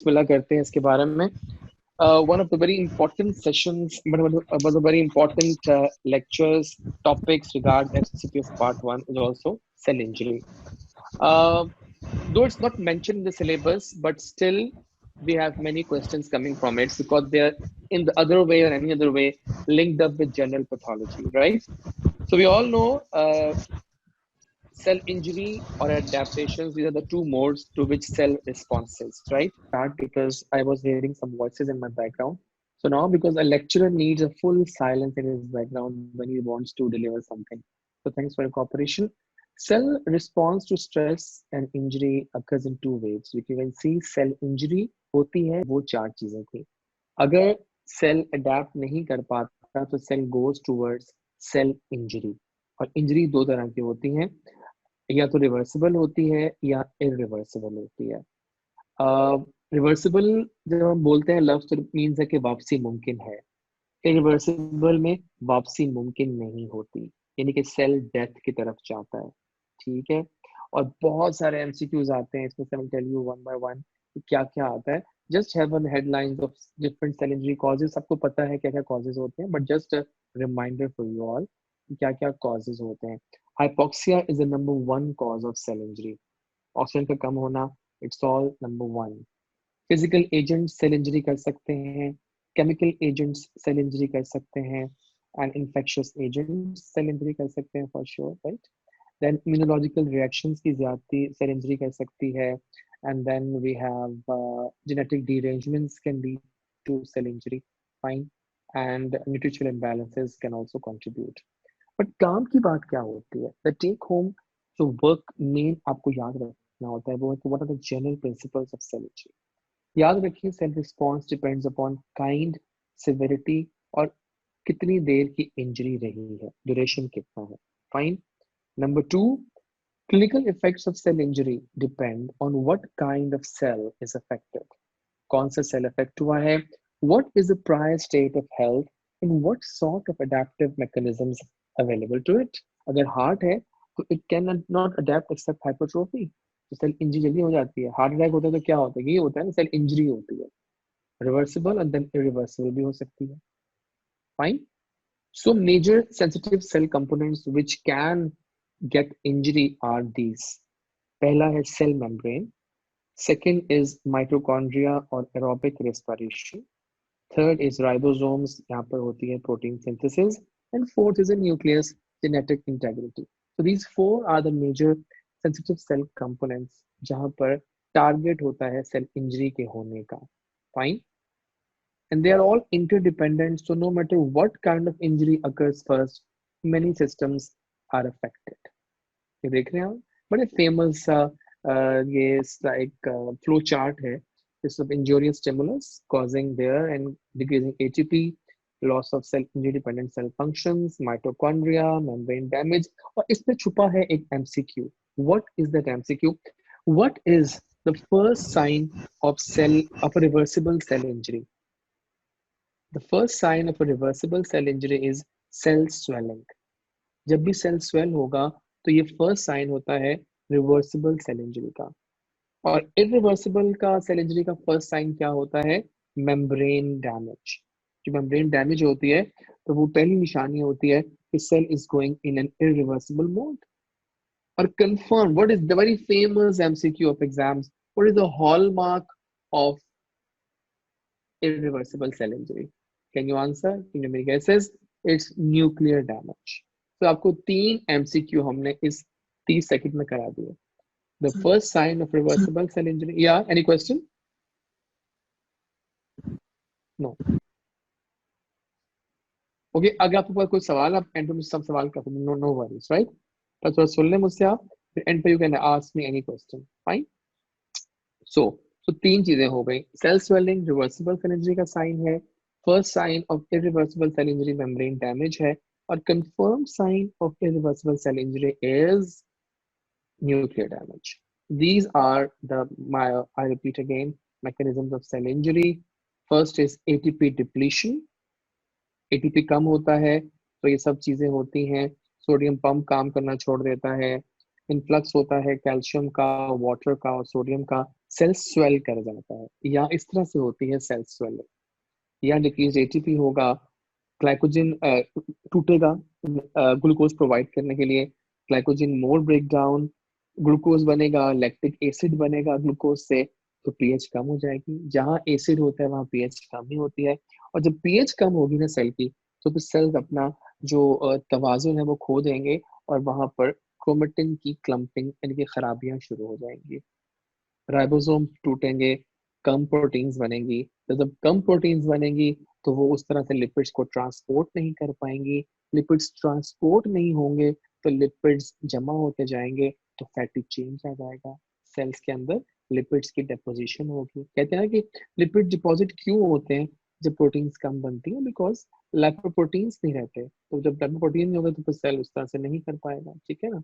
मिला करते हैं इसके बारे में. One of the very important sessions, but was a very important lectures topics regard FCPS part 1 is also cell injury. Uh, though it's not mentioned in the syllabus, but still we have many questions coming from it because they are in the other way or any other way linked up with general pathology, right? So we all know cell injury or adaptations, these are the two modes to which cell responses, right? Start because I was hearing some voices in my background. So now because a lecturer needs a full silence in his background when he wants to deliver something. So thanks for your cooperation. Cell response to stress and injury occurs in two ways. We can see cell injury होती है वो चार चीजें थी. अगर cell adapt नहीं कर पाता तो cell goes towards cell injury. और इंजरी दो तरह की होती हैं, या तो रिवर्सिबल होती है या इरिवर्सिबल होती है. रिवर्सिबल जब हम बोलते हैं लफ्ज तो मीन्स है कि वापसी मुमकिन है. इरिवर्सिबल में वापसी मुमकिन नहीं होती, यानी कि सेल डेथ की तरफ जाता है. ठीक है. और बहुत सारे एमसीक्यूज आते हैं इसमें से, मैं tell you one by one क्या क्या आता है. Just have one headlines of different cell injury causes. सबको पता है क्या क्या कॉजेज होते हैं, but just reminder for you all क्या क्या कॉजेज होते हैं. Hypoxia is the number one cause of cell injury. Oxygen का कम होना, it's all number one. Physical agents cell injury कर सकते हैं, केमिकल एजेंट्स सेल इंजरी कर सकते हैं, and infectious agents cell injury कर सकते हैं for sure, right. Then immunological reactions की ज्यादती सेल इंजरी कर सकती है, and then we have genetic derangements can lead to cell injury, fine, and nutritional imbalances can also contribute. But काम की बात क्या होती है, द टेक होम जो वर्क मेन आपको याद रखना होता है वो है कि what are the general principles of cell injury. याद रखिए cell response depends upon kind, severity और कितनी देर की इंजरी रही है, ड्यूरेशन कितना है. Fine. Number two, clinical effects of cell injury depend on what kind of cell is affected. कौन सा सेल अफेक्ट हुआ है, what is the prior state of health, and what sort of adaptive mechanisms available to it. अगर heart है तो it can not adapt except hypertrophy, तो cell injury जल्दी हो जाती है. हार्ट अटैक होता है तो क्या होता है, ये होता है ना, सेल इंजरी होती है. रिवर्सिबल एंड देन इरिवर्सिबल भी हो सकती है. Fine. So major sensitive cell components which can get injury are these. पहला है cell membrane. Second is mitochondria or aerobic respiration. Third is ribosomes, यहाँ पर होती है protein synthesis. And fourth is a nucleus, genetic integrity. So these four are the major sensitive cell components जहाँ पर target होता है cell injury के होने का. Fine. And they are all interdependent, so no matter what kind of injury occurs first, many systems are affected. ये देख रहे हैं आप, बड़े फेमस ये लाइक फ्लो चार्ट है. this of injurious stimulus causing there and decreasing ATP, loss of cell injury dependent cell functions, mitochondria, membrane damage. और इसमें छुपा है एक MCQ. What is that MCQ? What is the first sign of a reversible cell injury? The first sign of a reversible cell injury is cell swelling. जब भी cell swell होगा तो ये फर्स्ट साइन होता है रिवर्सिबल सेल इंजरी का. और irreversible का सेल इंजरी का फर्स्ट साइन क्या होता है, मेम्ब्रेन डैमेज. जो मेम्ब्रेन डैमेज होती है तो वो पहली निशानी होती है कि cell is going in an irreversible mode. और confirm, what is the very famous MCQ of exams, what is the hallmark of irreversible cell injury? Can you answer? Can you make guesses? It's nuclear damage. तो आपको तीन MCQ हमने इस 30 second में करा दिए. The first sign of reversible cell injury. Yeah, any question? No. Okay, अगर आपके पास कोई सवाल आप एंड में सब सवाल कर सकते. No worries, right. तो थोड़ा सुन ले मुझसे आप, फिर एंड पे you can ask me any question. Fine. So तीन चीजें हो गई. Cell swelling reversible cell injury का साइन है. First sign of irreversible cell injury membrane damage है. और confirm sign of irreversible cell injury is nuclear damage. These are the, I repeat again, mechanisms of cell injury. First is ATP depletion. ATP कम होता है तो ये सब चीजें होती हैं. सोडियम पंप काम करना छोड़ देता है. इन्फ्लक्स होता है कैल्शियम का, वाटर का और सोडियम का. सेल स्वेल कर जाता है, या इस तरह से होती है सेल स्वेलिंग, या डिक्रीज एटीपी होगा, ग्लाइकोजन टूटेगा ग्लूकोज प्रोवाइड करने के लिए, ग्लाइकोजन मोर ब्रेक डाउन, ग्लूकोज बनेगा, लैक्टिक एसिड बनेगा ग्लूकोज से, तो पीएच कम हो जाएगी। जहाँ एसिड होता है वहाँ पीएच कम ही होती है, और जब पीएच कम होगी ना सेल की, तो फिर सेल्स अपना जो तवाजुन है वो खो देंगे, और वहां पर क्रोमेटिन की क्लम्पिंग यानी कि खराबियां शुरू हो जाएंगी, राइबोसोम टूटेंगे, कम प्रोटीन्स बनेंगी। तो जब कम प्रोटीन्स बनेंगी तो वो उस तरह से लिपिड्स को ट्रांसपोर्ट नहीं कर पाएंगी, लिपिड्स ट्रांसपोर्ट नहीं होंगे तो लिपिड्स जमा होते जाएंगे, तो फैटी चेंज आ जाएगा सेल्स के अंदर, लिपिड्स की डेपोजिशन होगी। कहते हैं ना कि लिपिड डिपॉजिट क्यों होते हैं जब प्रोटीन्स कम बनती है, बिकॉज लाइपोप्रोटीन्स नहीं रहते, तो जब लाइपोप्रोटीन नहीं होगा तो फिर सेल उस तरह से नहीं कर पाएगा, ठीक है ना।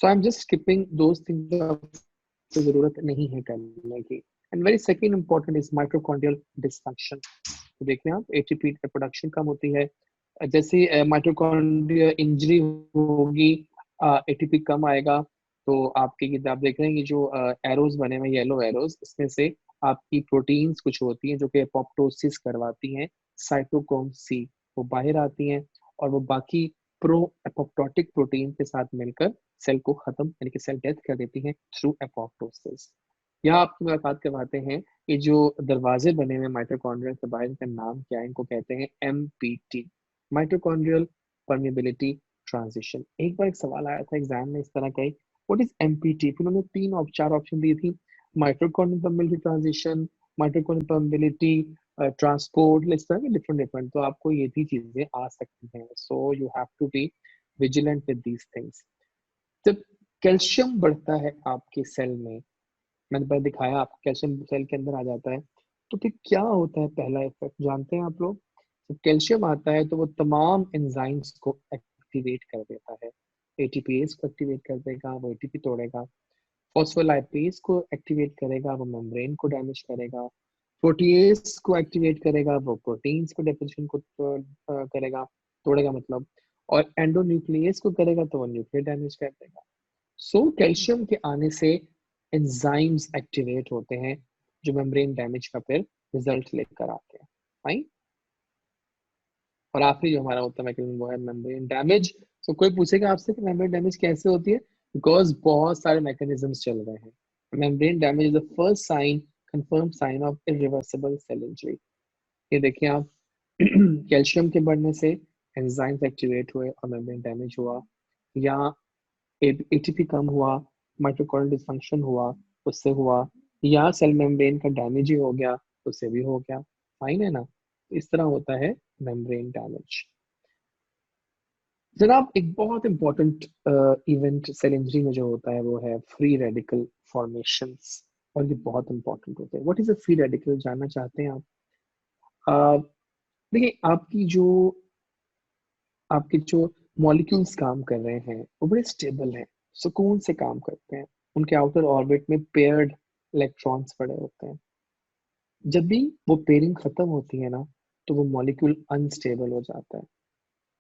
So I am just skipping those things तो जरूरत नहीं है करने की। And very second important is mitochondrial dysfunction. तो देखिए आप एटीपी प्रोडक्शन कम होती है, जैसे माइटोकॉन्ड्रिया इंजरी होगी, एटीपी कम आएगा, तो आपकी आप देख रहे हैं कि जो एरोज बने हुए येलो एरोज, इसमें से आपकी प्रोटीन्स कुछ होती हैं जो कि एपोप्टोसिस करवाती हैं, साइटोक्रोम सी, वो बाहर आती हैं, और वो बाकी प्रो एपोप्टोटिक प्रोटीन के साथ मिलकर सेल को खत्म यानी कि सेल डेथ कर देती हैं थ्रू एपोप्टोसिस। यहाँ आपकी मुलाकात करवाते हैं ये जो दरवाजे बने हुए माइटोकॉन्ड्रिया के बाहर, इनका नाम क्या है, इनको कहते हैं एमपीटी, माइटोकॉन्ड्रियल परमेबिलिटी ट्रांजिशन। एक बार एक सवाल आया था एग्जाम में इस तरह का, व्हाट इज एमपीटी, फिर उन्होंने चार ऑप्शन दी थी, mitochondrial permeability transition, mitochondrial permeability transport, इस तरह के डिफरेंट डिफरेंट, तो आपको ये भी चीजें आ सकती हैं, so you have to be vigilant with these things. जब कैल्शियम बढ़ता है आपके सेल में, मैंने पहले दिखाया आपको, कैल्शियम सेल के अंदर आ जाता है, तो फिर क्या होता है, पहला इफेक्ट जानते हैं आप लोग। जब कैल्शियम आता है तो वो तमाम एंजाइम्स को एक्टिवेट कर देता है, एटीपीएस को एक्टिवेट कर देगा, वो एटीपी तोड़ेगा, फॉस्फोलाइपेज को एक्टिवेट करेगा, वो मेम्ब्रेन को डैमेज करेगा, प्रोटीएस को एक्टिवेट करेगा, वो प्रोटीन्स को डेपोजिशन को करेगा, तोड़ेगा मतलब, और एंडोन्यूक्लियस को करेगा तो वो न्यूक्लियर डैमेज कर देगा। सो कैल्शियम के आने से एंजाइम्स एक्टिवेट होते हैं जो मेम्ब्रेन डैमेज का फिर रिजल्ट लेकर आते हैं, फाइन। और आखिरी जो हमारा होता है मैकेनिज्म वो है मेम्ब्रेन डैमेज। तो कोई पूछेगा आपसे कि मेम्ब्रेन डैमेज कैसे होती है, बिकॉज बहुत सारे मैकेनिज्म्स चल रहे हैं। Membrane damage is the first sign, confirm sign of irreversible cell injury. ये देखिए आप, कैल्शियम के बढ़ने से एंजाइम्स एक्टिवेट हुए और मेम्ब्रेन डैमेज हुआ, या एटीपी कम हुआ, माइटोकॉन्ड्रियल डिसफंक्शन हुआ, उससे हुआ, या सेल मेम्ब्रेन का डैमेज ही हो गया, उससे भी हो गया, फाइन है ना। इस तरह होता है मेम्ब्रेन डैमेज। जनाब एक बहुत इंपॉर्टेंट इवेंट सेल इंजरी में जो होता है वो है फ्री रेडिकल फॉर्मेशंस, और ये बहुत इंपॉर्टेंट होते हैं। What is a free radical, जानना चाहते हैं आप? अ, देखिए आपके जो मॉलिक्यूल्स काम कर रहे हैं वो बड़े स्टेबल हैं, सुकून से काम करते हैं, उनके आउटर ऑर्बिट में पेयर्ड इलेक्ट्रॉन्स पड़े होते हैं। जब भी वो पेयरिंग खत्म होती है ना, तो वो मॉलिक्यूल अनस्टेबल हो जाता है।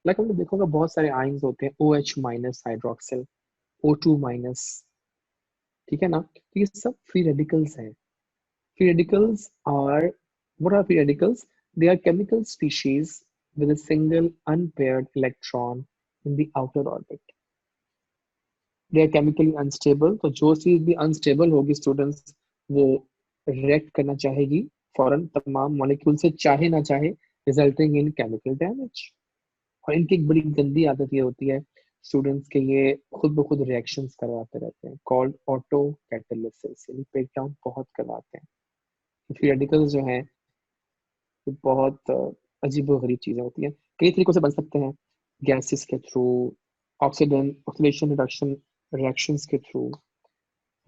लाइक हमने देखा होगा बहुत सारे आयंस होते हैं, OH minus hydroxyl, O2 minus, ठीक है ना, तो ये सब फ्री रेडिकल्स हैं। Free radicals are, what are free radicals? They are chemical species with a single unpaired electron in the outer orbit. They are chemically unstable, तो जो चीज भी अनस्टेबल होगी स्टूडेंट्स, वो रिएक्ट करना चाहेगी फॉरन तमाम मॉलिक्यूल से, चाहे ना चाहे, रिजल्टिंग इन केमिकल डैमेज। और इनकी एक बड़ी गंदी आदत ये होती है स्टूडेंट्स के, ये खुद ब खुद रिएक्शंस करवाते रहते हैं, कॉल्ड ऑटो कैटालिसिस, यानी ब्रेक डाउन बहुत करवाते हैं। फ्री रेडिकल्स जो हैं वो बहुत अजीब व गरीब चीजें होती हैं, कई तरीकों से बन सकते हैं, गैसेस के थ्रू, ऑक्सीडेशन रिडक्शन रिएक्शंस के थ्रू,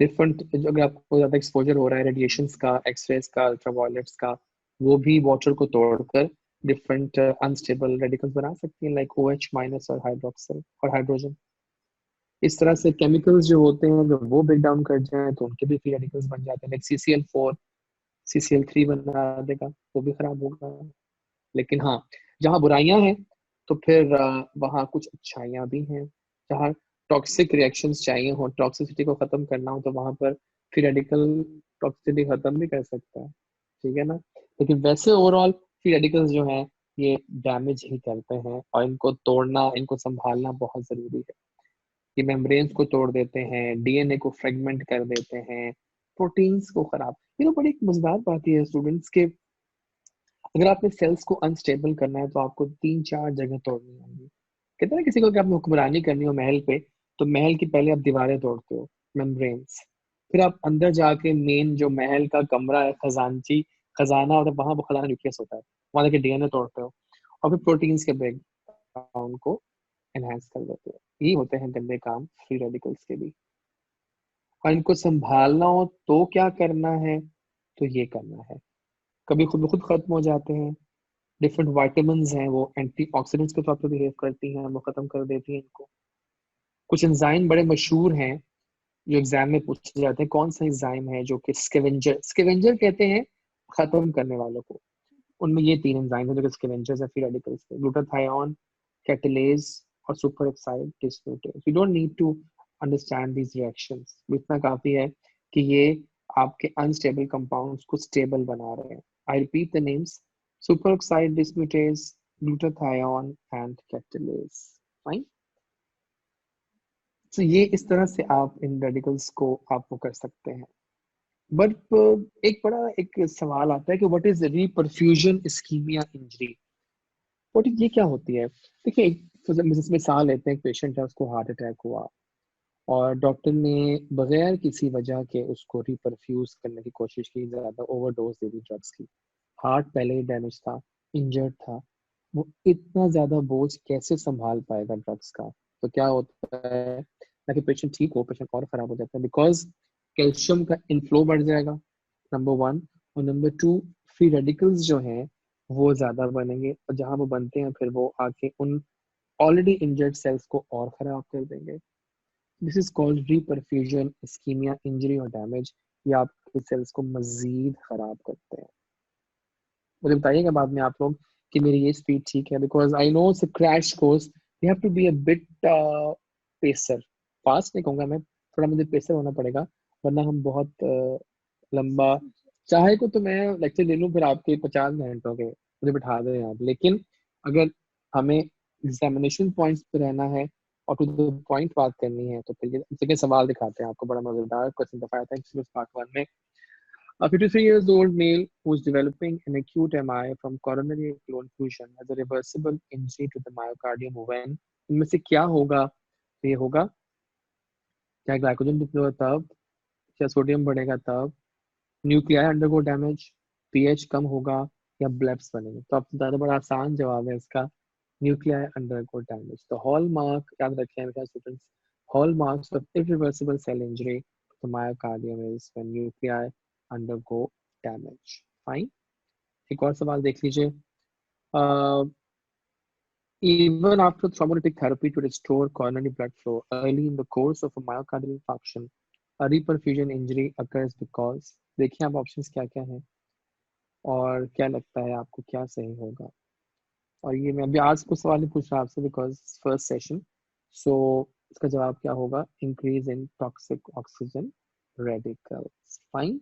डिफरेंट, अगर आपको ज्यादा एक्सपोजर हो रहा है रेडिएशंस का, एक्सरेज का, अल्ट्रावायलेट्स का, वो भी वाटर को तोड़कर डिफरेंट अनस्टेबल रेडिकल्स बना सकती हैं, लाइक OH माइनस और हाइड्रोक्सिल और हाइड्रोजन। इस तरह से केमिकल्स जो होते हैं अगर वो ब्रेक डाउन कर जाए तो उनके भी फ्री रेडिकल्स बन जाते हैं, लाइक CCl4 CCl3 बना देगा, वो भी खराब होगा। लेकिन हाँ, जहाँ बुराइयां हैं तो फिर वहाँ कुछ अच्छाइयाँ भी हैं। जहाँ टॉक्सिक रिएक्शंस चाहिए हो, टॉक्सिसिटी को खत्म करना हो, तो वहां पर फ्री रेडिकल टॉक्सिसिटी खत्म भी कर सकता है, ठीक है ना। लेकिन वैसे ओवरऑल फ्री रेडिकल्स जो हैं ये डैमेज ही करते हैं, और इनको तोड़ना, इनको संभालना बहुत जरूरी है। ये मेम्ब्रेन्स को तोड़ देते हैं, डीएनए को फ्रेगमेंट कर देते हैं, प्रोटीन्स को खराब। ये तो बड़ी एक मजेदार बात है स्टूडेंट्स के, अगर आपने सेल्स को अनस्टेबल करना है तो आपको 3-4 जगह तोड़नी होंगी। कहते हैं ना, किसी को अगर आपने हुक्मरानी करनी हो महल पे, तो महल की पहले आप दीवारें तोड़ते हो, मेम्ब्रेन्स, फिर आप अंदर जाके मेन जो महल का कमरा है, खजानची खजाना होता है, वहां वो खजाना न्यूक्लियस होता है, वहां जाके डीएनए तोड़ते हो, और फिर प्रोटीन्स के ब्रेक डाउन को एनहांस कर देते हो। यही होते हैं गंदे काम फ्री रेडिकल्स के भी। और इनको संभालना हो तो क्या करना है, तो ये करना है, कभी खुद ब खुद खत्म हो जाते हैं। डिफरेंट वाइटामिन्स हैं, वो एंटीऑक्सीडेंट्स के तौर पर बिहेव करती हैं, वो खत्म कर देती हैं इनको। कुछ एंजाइम बड़े मशहूर हैं जो एग्जाम में पूछे जाते हैं, कौन सा एंजाइम है जो कि स्कैवेंजर स्कैवेंजर कहते हैं खत्म करने वालों को। उनमें ये 3 एंजाइम हैं जो कि स्कैवेंजर्स हैं फ्री रेडिकल्स के, ग्लूटाथायोन, कैटलेज और superoxide dismutase. You don't need to understand these reactions, इतना काफी है कि ये आपके अनस्टेबल कंपाउंड्स को स्टेबल बना रहे हैं। I repeat the names, super oxide dismutase, glutathione and catalase. Fine. तो ये इस तरह से आप इन रेडिकल्स को आप वो कर सकते हैं। बट एक बड़ा एक सवाल आता है कि what is reperfusion ischaemia injury, what ये क्या होती है। देखिए, मिसाल लेते हैं, एक पेशेंट है, उसको हार्ट अटैक हुआ, और डॉक्टर ने बगैर किसी वजह के उसको रिपरफ्यूज करने की कोशिश की, ज्यादा ओवरडोज दे दी ड्रग्स की। हार्ट पहले ही डैमेज था, इंजर्ड था, वो इतना ज्यादा बोझ कैसे संभाल पाएगा ड्रग्स का। तो क्या होता है ना कि पेशेंट ठीक हो, पेशेंट और खराब हो जाता है, बिकॉज कैल्शियम का इनफ्लो बढ़ जाएगा, नंबर वन। और नंबर टू, फ्री रेडिकल्स जो हैं वो ज्यादा बनेंगे, और जहां वो बनते हैं फिर वो आके उन ऑलरेडी इंजर्ड सेल्स को और खराब कर देंगे। This is called reperfusion ischaemia injury और डैमेज। ये आपके सेल्स को मजीद खराब करते हैं। मुझे बताइएगा बाद में आप लोग कि मेरी ये स्पीड ठीक है, because I know it's a crash course, you have to be a bit pacer. Fast नहीं कहूंगा मैं, थोड़ा मुझे पेसर होना पड़ेगा, वरना हम बहुत लंबा, चाहे को तो मैं लेक्चर ले लूँ फिर आपके 50 घंटों के, मुझे बिठा दें आप, लेकिन अगर हमें एग्जामिनेशन पॉइंट्स पे रहना है और टू द पॉइंट बात करनी है, तो फिर ये देखिए सवाल दिखाते हैं आपको, बड़ा मजेदार क्वेश्चन दिखाया था पार्ट 1 में। A 53 years old male who is developing an acute MI from coronary occlusion has a reversible injury to the myocardium when, इनमें से क्या होगा। तो ये होगा, क्या ग्लाइकोजन डिप्लो होगा तब, क्या सोडियम बढ़ेगा तब, न्यूक्लियाई अंडरगो डैमेज, पीएच कम होगा, या ब्लेब्स बनेंगे। तो अब ज्यादा बड़ा आसान जवाब है इसका, न्यूक्लियाई अंडरगो डैमेज। तो हॉल मार्क याद रखें मेरे students, hallmarks of irreversible cell injury to myocardium is when nuclei undergo damage. Fine. एक और सवाल देख लीजिए। Even after thrombolytic therapy to restore coronary blood flow early in the course of a myocardial infarction, a reperfusion injury occurs because, देखिए आप options क्या क्या हैं और क्या लगता है आपको क्या सही होगा। और ये मैं अभी आज कुछ सवाल नहीं पूछ रहा आपसे, बिकॉज फर्स्ट सेशन, सो इसका जवाब क्या होगा, increase in toxic oxygen radicals. Fine.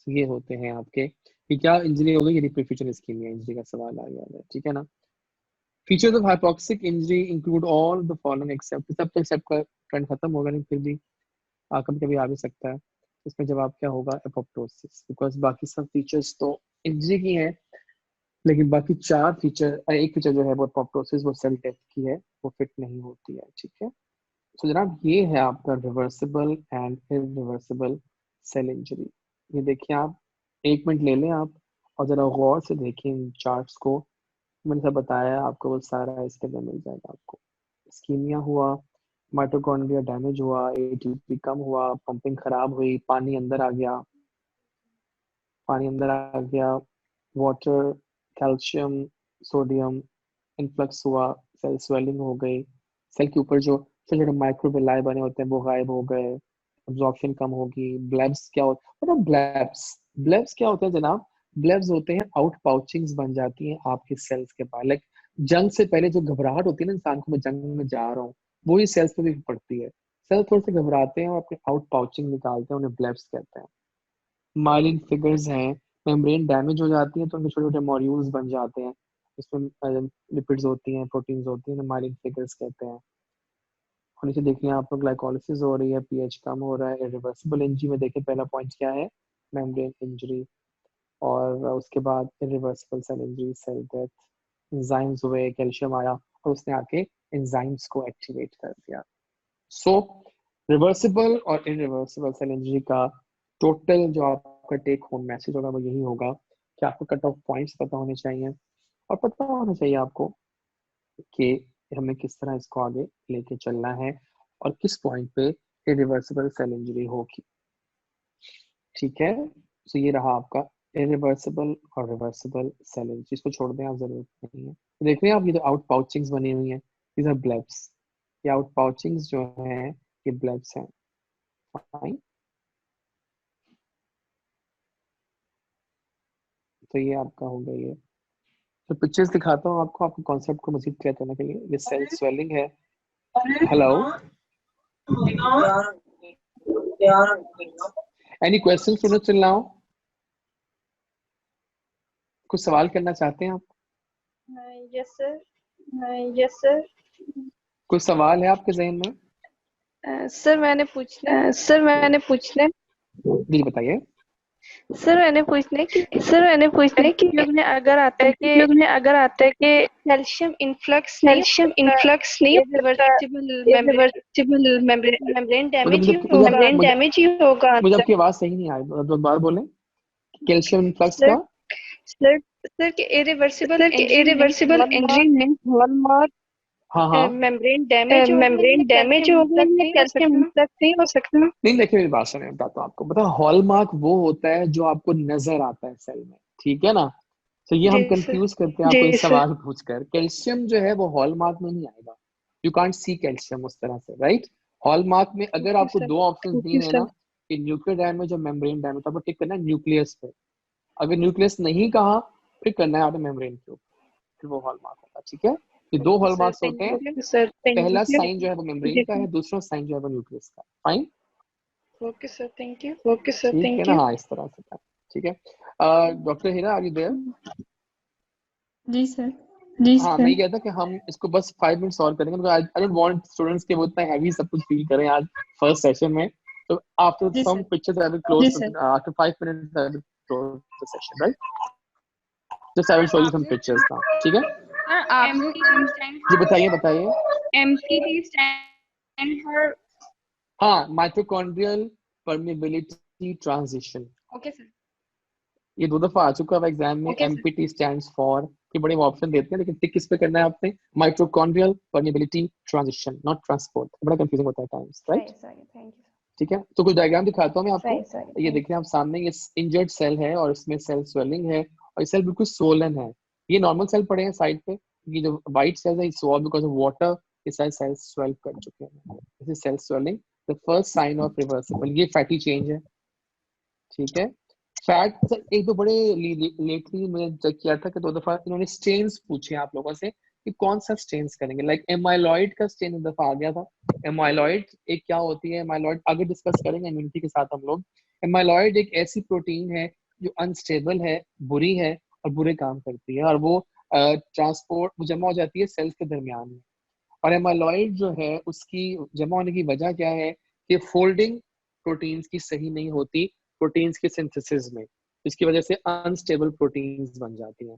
ये होते हैं आपके कि क्या इंजरी हो गई, ये रिपरफ्यूजन इस्कीमिया इंजरी का सवाल आ गया है, ठीक है ना। Features of hypoxic injury include all the following except, सब तो एक्सेप्ट का ट्रेंड खत्म होगा, लेकिन फिर भी कभी कभी आ भी सकता है। इसमें जवाब क्या होगा, एपोप्टोसिस, बिकॉज बाकी सब फीचर्स तो इंजरी की है, लेकिन बाकी 4 फीचर, एक फीचर जो है वो एपोप्टोसिस, वो सेल डेथ की है, वो फिट नहीं होती है, ठीक है। तो जनाब ये है आपका reversible and irreversible cell injury. ये देखिए आप 1 मिनट ले लें आप, और जरा गौर से देखिए इन चार्ट्स को, मैंने सब बताया आपको, वो सारा इसके अंदर मिल जाएगा आपको। स्कीमिया हुआ, माइटोकॉन्ड्रिया डैमेज हुआ, एटीपी कम हुआ, पंपिंग खराब हुई, पानी अंदर आ गया, वाटर, कैल्शियम, सोडियम इनफ्लक्स हुआ, सेल स्वेलिंग हो गई, सेल के ऊपर जो छोटे छोटे माइक्रोविलाई बने होते हैं वो गायब हो गए, अब्जॉर्प्शन कम होगी। ब्लेब्स क्या होता है, मतलब ब्लेब्स, ब्लेब्स क्या होता है जनाब, ब्लेब्स होते हैं आउट पाउचिंग्स बन जाती हैं आपके सेल्स के पास, लाइक जंग से पहले जो घबराहट होती है ना इंसान को, मैं जंग में जा रहा हूँ, वो ही सेल्स पे भी पड़ती है। सेल थोड़े से घबराते हैं और अपने आउट पाउचिंग निकालते हैं, उन्हें ब्लेब्स कहते हैं। माइलिन फिगर्स हैं, मेम्ब्रेन डैमेज हो जाती है तो उनके छोटे छोटे मॉड्यूल्स बन जाते हैं, इसमें लिपिड्स होती हैं, प्रोटीन्स होती हैं, माइलिन फिगर्स कहते हैं। और नीचे देखिए आप लोग ग्लाइकोलिसिस हो रही है, पीएच कम हो रहा है, इरिवर्सिबल इंजरी में देखिए पहला पॉइंट क्या है, मेम्ब्रेन इंजरी। और उसके बाद irreversible cell injury, cell death, enzymes हुए, कैल्शियम आया और उसने आके एंजाइम्स को एक्टिवेट कर दिया। सो रिवर्सिबल और इरिवर्सिबल सेल इंजरी का टोटल जो आपका टेक होम मैसेज होगा वो यही होगा कि आपको कट ऑफ पॉइंट्स पता होने चाहिए और पता होना चाहिए आपको कि हमें किस तरह इसको आगे लेके चलना है और किस पॉइंट पे इरिवर्सिबल सेल इंजरी होगी। ठीक है, तो ये रहा आपका इरिवर्सिबल और रिवर्सिबल सेल इंजरी, इसको छोड़ दें, आप जरूरत नहीं है। देख रहे हैं आप, ये तो आउट पाउचिंग्स बनी हुई हैं, these are blebs। ये आउट पाउचिंग्स जो हैं ये ब्लेब्स हैं। फाइन, तो ये आपका हो गया। ये तो पिक्चर्स दिखाता हूँ आपको, आपको कॉन्सेप्ट को मजीद क्लियर करने के लिए। ये सेल स्वेलिंग है। हेलो, एनी क्वेश्चन सुनो चिल्लाओ, कुछ सवाल करना चाहते हैं आप? Yes sir. Yes sir. कोई सवाल है आपके जहन में? सर मैंने पूछना जी बताइए। सर मैंने पूछना है कि कि में अगर आता है कि उपयोग में अगर आता है कि कैल्शियम इन्फ्लक्स कैल्शियम इन्फ्लक्स नहीं होता, इरिवर्सिबल इरिवर्सिबल मेम्ब्रेन डैमेज ही मुझे होगा। मेम्ब्रेन डैमेज ही होगा। मुझे आपकी आवाज सही नहीं आई, दोबारा बोलें। कैल्शियम इन्फ्लक्स सर का सर सर के इरिवर्सिबल सर के इंजरी में इरिवर्सिबल इंजरी में हॉलमार्क हाँ हाँ मेम्ब्रेन डैमेज हो गया मेम्ब्रेन या डैमेज कैल्शियम हो गया इन्फ्लक्स या नहीं हो कैल्शियम सकता? इन्फ्लक्स नहीं हो सकता। नहीं, देखिए मेरी बात सुनिए, बताता हूँ आपको। बताओ, हॉलमार्क वो होता है जो आपको नजर आता है सेल में, ठीक है ना? तो ये हम जी सर। कंफ्यूज करते हैं आपको इस सवाल पूछकर। कैल्शियम जो है वो हॉलमार्क में नहीं आएगा, यू कांट सी कैल्शियम उस तरह से, राइट? हॉलमार्क में अगर ओके आपको सर। दो ऑप्शन दिए हैं ना कि न्यूक्लियर डैमेज और मेम्ब्रेन डैमेज, तो आपको टिक करना है न्यूक्लियस पे। अगर न्यूक्लियस नहीं कहा, फिर करना है आपने मेम्ब्रेन के ऊपर, फिर वो हॉलमार्क होगा। ठीक है, ये दो ओके सर, हॉलमार्क्स होते थैंक हैं। यू। सर पहला साइन जो है वो मेम्ब्रेन का है, दूसरा साइन जो है वो न्यूक्लियस का। Fine, okay sir, thank you. Okay sir, ठीक है थैंक ना? यू। हाँ, इस तरह से था। ठीक है, doctor Heera, are you there? जी सर। हाँ, मैं ये कहता कि हम इसको बस 5 मिनट्स और करेंगे, because I don't want students के वो इतना हैवी सब कुछ फील करें आज फर्स्ट सेशन में। तो आफ्टर जी some sir. Pictures I will जी close, sir. After 5 minutes I will close the session, right? Just I will show you some pictures now, ठीक है? सर आपसे जी बताइए बताइए। MCT stand for. हाँ, mitochondrial permeability transition, okay sir. ये 2 दफा आ चुका है एग्जाम में। Okay sir. MPT stands for, कि बड़े ऑप्शन देते हैं लेकिन टिक किस पे करना है आपने? Mitochondrial permeability transition, not transport. बड़ा कंफ्यूजिंग होता है टाइम्स, राइट? सही, थैंक यू। ठीक है, तो कुछ डायग्राम दिखाता हूँ मैं आपको। सही, ये थैंक देखिए आप सामने, ये इंजर्ड सेल है और इसमें सेल स्वेलिंग है और ये सेल बिल्कुल सोलन है। ये नॉर्मल सेल पड़े हैं साइड पे, ये जो वाइट सेल्स है स्वॉल बिकॉज ऑफ वाटर, ये सारे सेल्स स्वेल कर चुके हैं। This is cell swelling, the first sign of reversible. ये फैटी चेंज है, ठीक है। फैट सर एक तो बड़े लेटली मैंने चेक किया था कि 2 दफा इन्होंने स्टेन्स पूछे आप लोगों से कि कौन सा स्टेन्स करेंगे। लाइक एमाइलॉइड का स्टेन 1 दफा आ गया था। एमाइलॉइड एक क्या होती है, एमाइलॉइड आगे डिस्कस करेंगे इम्यूनिटी के साथ हम लोग। एमाइलॉइड एक ऐसी प्रोटीन है जो अनस्टेबल है, बुरी है और बुरे काम करती है, और वो ट्रांसपोर्ट जमा हो जाती है सेल्स के दरमियान में। और एमाइलॉइड जो है उसकी जमा होने की वजह क्या है कि फोल्डिंग प्रोटीन्स की सही नहीं होती प्रोटीन्स के सिंथेसिस में, इसकी वजह से अनस्टेबल प्रोटीन्स बन जाती हैं।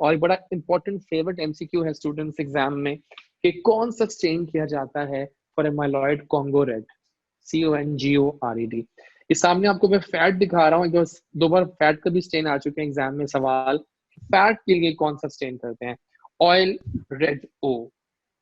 और एक बड़ा इंपॉर्टेंट फेवरेट एमसीक्यू है स्टूडेंट्स एग्जाम में कि कौन सा स्टेन किया जाता है for amyloid Congo red, CONGORED। ये सामने आपको मैं फैट दिखा रहा हूँ, 2 बार फैट का भी स्टेन आ चुके हैं एग्जाम में सवाल। फैट के लिए कौन सा स्टेन करते हैं? ऑयल रेड ओ।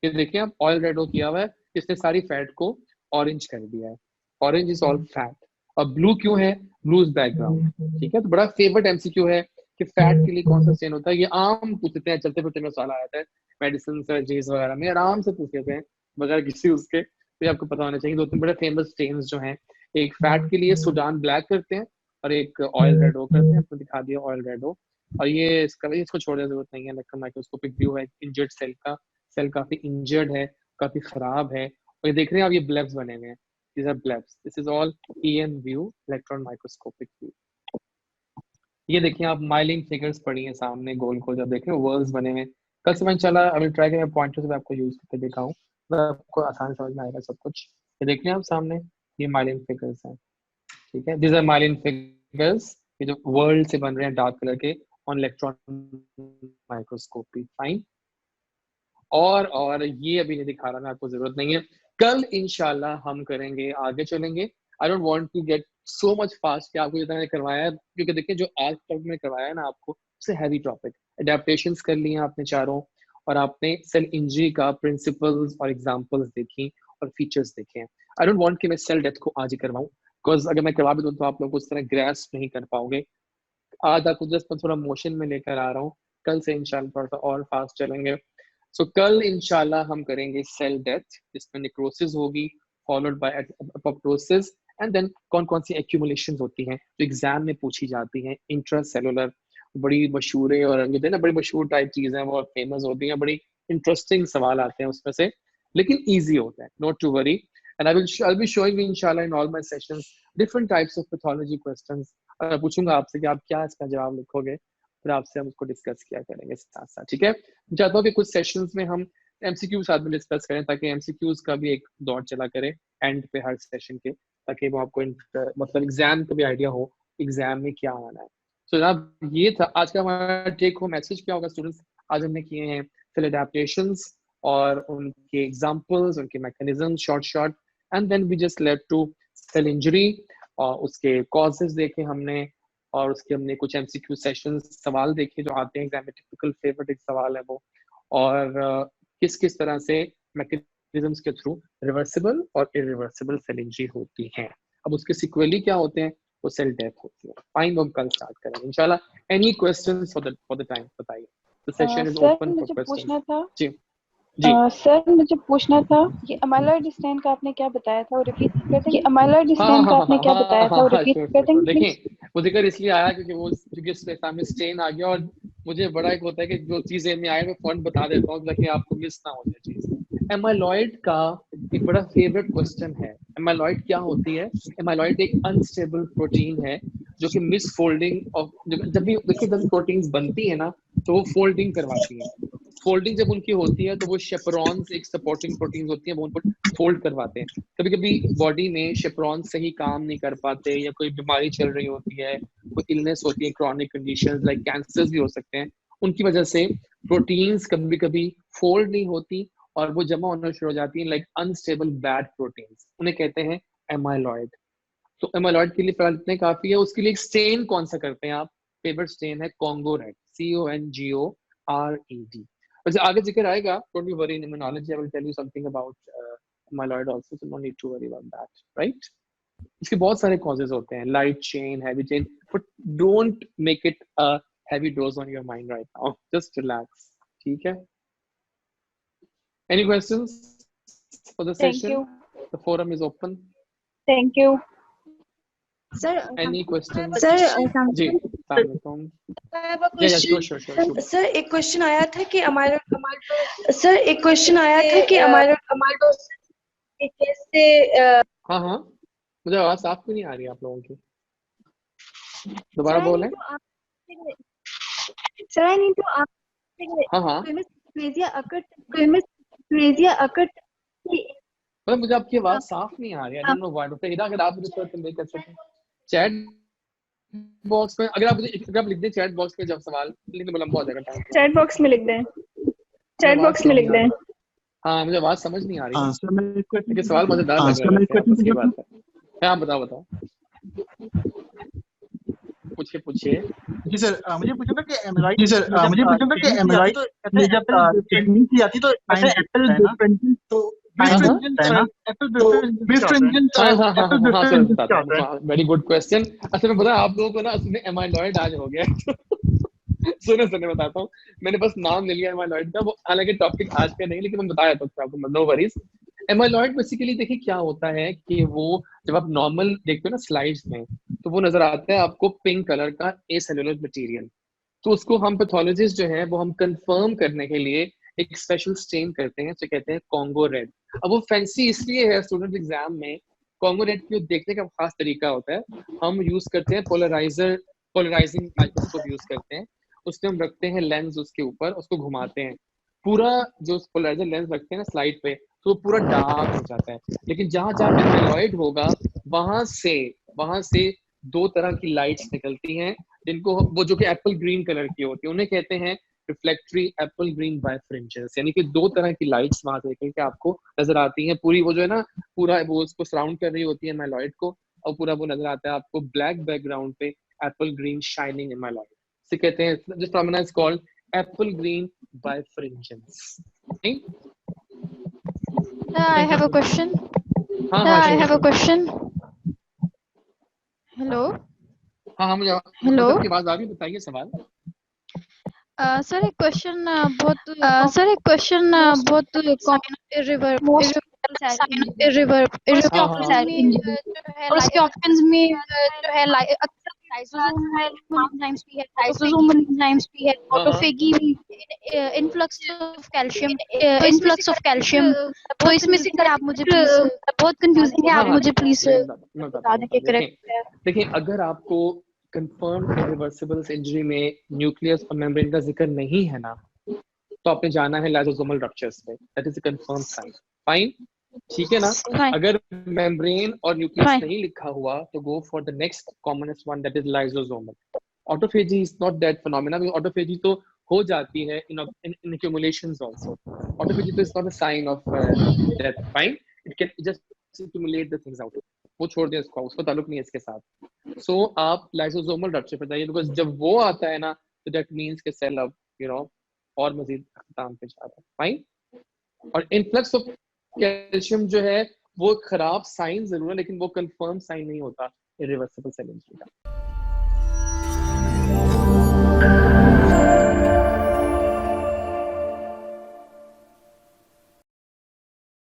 ये देखिए आप, ऑयल रेड हो किया हुआ है, इसने सारी फैट को ऑरेंज कर दिया है। Orange is all fat. और ब्लू क्यों है? Blue is background. ठीक है, तो बड़ा फेवरेट एमसीक्यू है कि फैट के लिए कौन सा स्टेन होता है। ये आम पूछते हैं, चलते फिरते में सवाल आ जाता है मेडिसिन सर्जरीज वगैरह में, आराम से पूछ लेते हैं बगैर किसी उसके। तो ये आपको पता होना चाहिए। 2-3 बड़े फेमस स्टेन्स जो हैं, एक फैट के लिए सुडान ब्लैक करते हैं और एक ऑयल रेड ओ करते हैं। आपको दिखा दिया ऑयल रेड ओ। और ये इसको छोड़ने की जरूरत नहीं है, माइक्रोस्कोपिक व्यू है इंजर्ड सेल का। सेल काफी इंजर्ड है, काफी खराब है और ये देख रहे हैं आप, ये ब्लेब्स बने हुए हैं, these are blebs, this is all EM view, electron microscopic view। ये देखिए आप माइलिन फिगर्स पड़ी हैं सामने गोल गोल, जब देख रहे हो वर्ल्स बने हुए हैं। कल से मैं इंशाल्लाह आई विल ट्राई कि मैं पॉइंटर से आपको यूज करके दिखाऊं, तो आपको आसान समझ में आएगा सब कुछ। ये देख रहे हैं आप सामने, ये माइलिन फिगर्स हैं, ठीक है, these are माइलिन फिगर्स, ये जो वर्ल्ड से बन रहे हैं डार्क कलर के ऑन इलेक्ट्रॉन माइक्रोस्कोपी। फाइन, और ये अभी नहीं दिखा रहा मैं आपको, जरूरत नहीं है। कल इंशाल्लाह हम करेंगे, आगे चलेंगे। I don't want to get so much fast कि आपको जितना मैंने करवाया है, क्योंकि देखिए जो आज टॉपिक में करवाया है ना आपको, उससे हैवी टॉपिक, एडेप्टेशंस कर लिए आपने चारों, और आपने सेल इंजरी का प्रिंसिपल्स और एग्जांपल्स देखी और फीचर्स देखे हैं। आई डोंट वांट कि मैं सेल डेथ को आज ही करवाऊं, बिकॉज अगर मैं करवा भी दूं तो आप लोग उस तरह ग्रैस्प नहीं कर पाओगे। आज आपको जस्ट मैं थोड़ा मोशन में लेकर आ रहा हूँ, कल से इंशाल्लाह थोड़ा सा और फास्ट चलेंगे। सो कल इंशाल्लाह हम करेंगे सेल डेथ, जिसमें निक्रोसिस होगी followed by apoptosis, and then कौन कौन सी एक्यूमुलेशंस होती हैं जो एग्जाम में पूछी जाती हैं। इंट्रासेलुलर बड़ी मशहूर है, और ये ना बड़ी मशहूर टाइप चीजें हैं, बहुत फेमस होती हैं, बड़ी इंटरेस्टिंग सवाल आते हैं उसमें से, लेकिन ईजी होता है, not to worry. And I be showing इंशाल्लाह in all my sessions different types of pathology questions. और पूछूंगा आपसे कि आप क्या इसका जवाब लिखोगे, फिर आपसे हम उसको डिस्कस किया करेंगे साथ साथ, ठीक है। चाहता हूँ कि कुछ सेशंस में हम एमसीक्यू साथ में डिस्कस करें, ताकि एमसीक्यूज का भी एक दौर चला करे एंड पे हर सेशन के, ताकि वो आपको मतलब एग्जाम का भी आइडिया हो एग्जाम में क्या आना है। तो जनाब ये था आज का हमारा टेक होम मैसेज। क्या होगा स्टूडेंट्स, आज हमने किए हैं सेल अडैप्टेशंस और उनके एग्जांपल्स, उनके mechanism short, and then we just led to cell injury, और उसके कॉजेज देखे हमने, और उसके हमने कुछ एमसीक्यू सेशंस सवाल देखे जो आते हैं एग्जाम में, टिपिकल फेवरेट एक सवाल है वो, और किस किस तरह से मैकेनिज्म्स के थ्रू रिवर्सिबल और इरिवर्सिबल सेल इंजरी होती है। अब उसके सिक्वेली क्या होते हैं, वो सेल डेथ होती है। फाइन, हम कल स्टार्ट करेंगे इंशाल्लाह। Any questions for the time बताइए, the session is sir open for मुझे पूछना क्वेश्चंस। था जी जी सर मुझे पूछना था कि अमाइलॉइड स्टैंड का आपने क्या बताया था, वो रिपीट कर देंगे? अमाइलॉइड हाँ स्टैंड का हाँ आपने हाँ क्या हाँ बताया था, हाँ वो हाँ रिपीट श्योर कर श्योर श्योर। देंगे प्लीज? देखें वो जिक्र इसलिए आया क्योंकि इसके सामने स्टेन आ गया, और मुझे बड़ा एक होता है कि जो चीजें में आए मैं फौरन बता देता हूँ ताकि आपको मिस ना हो जाए चीज। एमाइलॉइड का एक बड़ा फेवरेट क्वेश्चन है, एमाइलॉइड क्या होती है। एमाइलॉइड एक अनस्टेबल प्रोटीन है जो कि मिसफोल्डिंग ऑफ, जब भी देखिए जब प्रोटीन्स बनती है ना तो वो फोल्डिंग करवाती है। फोल्डिंग जब उनकी होती है तो वो शेपरॉन्स, एक सपोर्टिंग प्रोटीन्स होती है, वो उनको फोल्ड करवाते हैं। कभी कभी बॉडी में शेपरॉन सही काम नहीं कर पाते, या कोई बीमारी चल रही होती है, कोई इलनेस होती है, क्रॉनिक कंडीशंस लाइक कैंसर्स भी हो सकते हैं, उनकी वजह से प्रोटीन्स कभी कभी फोल्ड नहीं होती और वो जमा होना शुरू हो जाती है, लाइक अनस्टेबल बैड प्रोटीन्स, उन्हें कहते हैं एमाइलॉइड। तो एमाइलॉइड के लिए फिलहाल इतने काफी है। उसके लिए एक स्टेन कौन सा करते हैं आप, फेवरेट स्टेन है कॉन्गो रेड, CONGORED। वैसे आगे जिक्र आएगा, don't be worry, in knowledge I will tell you something about amyloid also, so no need to worry about that, right. इसके बहुत सारे कॉजेज होते हैं, light chain, heavy chain, but don't make it a heavy dose on your mind right now, just relax, ठीक है। Any questions for the thank you. Session, the forum is open. Thank you. Sir, any questions? sir, जी अस्सलाम वालेकुम। या sure sure sure. Sir एक question आया था कि अमाइलोडोसिस के केस से हाँ हाँ, मुझे आवाज साफ क्यों नहीं आ रही आप लोगों की, दोबारा बोलें। sir, I need to ask हाँ हाँ, dysplasia occurred मतलब मुझे आपकी आवाज साफ नहीं आ रही, I don't know why. Doctor Hida, अगर आप मुझे थोड़ा कन्वे कर सकें चैट बॉक्स में, अगर आप लिख दें चैट बॉक्स में, जब सवाल लिखने में लंबा हो जाएगा टाइम। चैट बॉक्स में लिख दें, चैट बॉक्स में लिख दें। हाँ मुझे आवाज समझ नहीं आ रही है, सर मैं लेकिन सवाल मजेदार लग रहा है वैसे, आप उसकी बात है। हाँ बताओ पूछिए। जी सर, मुझे पूछना था कि एमराइट में जब टेक्निक की जाती तो ऐसे एप्पल डिफरेंट तो वेरी गुड क्वेश्चन। असल में पता है आप लोगों को ना, असली एमाइलॉइड आज हो गया सुने बताता हूँ, मैंने बस नाम ले लिया एमाइलॉइड का, वो हालांकि टॉपिक आज का नहीं, लेकिन मैं बताया तो आपको, नो वरीज। एमाइलॉइड बेसिकली देखिए क्या होता है कि वो जब आप नॉर्मल देखते हो ना स्लाइड्स में, तो वो नजर आता है आपको पिंक कलर का एसेलुलर मटेरियल। तो उसको हम पैथोलॉजिस्ट जो है वो हम कंफर्म करने के लिए एक स्पेशल स्टेन करते हैं, तो कहते हैं कॉन्गो रेड। अब वो फैंसी इसलिए है स्टूडेंट एग्जाम में, कॉन्गो रेड को देखने का खास तरीका होता है, हम यूज करते हैं पोलराइजिंग माइक्रोस्कोप यूज करते हैं, उसमें हम रखते हैं लेंस उसके ऊपर, उसको घुमाते हैं, पूरा जो पोलराइजर लेंस रखते हैं ना स्लाइड पे, तो वो पूरा डार्क हो जाता है। लेकिन जहां जहां एमाइलॉइड होगा वहां से दो तरह की लाइट्स निकलती हैं, जिनको वो जो कि एप्पल ग्रीन कलर की होती है, उन्हें कहते हैं रिफ्लेक्टरी एप्पल ग्रीन बायफ्रिंजेस, यानी कि दो तरह की लाइट्स वहां से निकल के आपको नजर आती हैं। पूरी वो जो है ना, पूरा वो उसको सराउंड कर रही होती है एमाइलॉइड को, और पूरा वो नजर आता है आपको ब्लैक बैकग्राउंड पे एप्पल ग्रीन शाइनिंग एमाइलॉइड। इसे कहते हैं, this phenomenon is called apple green birefringence. I have a question. हाँ I हाँ have a question. Hello. हाँ, मुझे Hello. आपकी आवाज आ रही है, बताइए सवाल। सर एक क्वेश्चन बहुत Most हाँ हाँ और उसके ऑप्शंस में जो है लाइसोसोम है, एंजाइम्स भी है, ऑटोफेजी एंजाइम्स भी है, ऑटोफेगी भी, इनफ्लक्स ऑफ कैल्शियम। तो इसमें से सर आप मुझे प्लीज, बहुत कंफ्यूजिंग है, आप मुझे प्लीज मैं बता दें कि बताता हूँ। करेक्ट है। देखिए, अगर आपको कंफर्म इरिवर्सिबल इंजरी में न्यूक्लियस और मेम्ब्रेन का जिक्र नहीं है ना, तो आपने जाना है लाइसोसोमल रप्चर्स पे, that is a confirm sign. Fine, ठीक है ना। Fine. अगर मेम्ब्रेन और न्यूक्लियस Fine. नहीं लिखा हुआ तो go for the next commonest one, that is lysosomal. Autophagy is not that phenomena, autophagy तो हो जाती है इन accumulations also. Autophagy is not a sign of death. Fine, it can just accumulate the things out. वो छोड़ दें इसको, उसको ताल्लुक नहीं है इसके साथ। सो आप लाइसोसोमल रप्चर पे जाइए, बिकॉज जब वो आता है ना, तो दैट मीन्स के सेल अब और मजीद अख्ताम पे जा रहा है। फाइन। और इनफ्लक्स ऑफ कैल्शियम जो है वो खराब साइन जरूर है, लेकिन वो कंफर्म साइन नहीं होता इरिवर्सिबल सेल इंजरी का।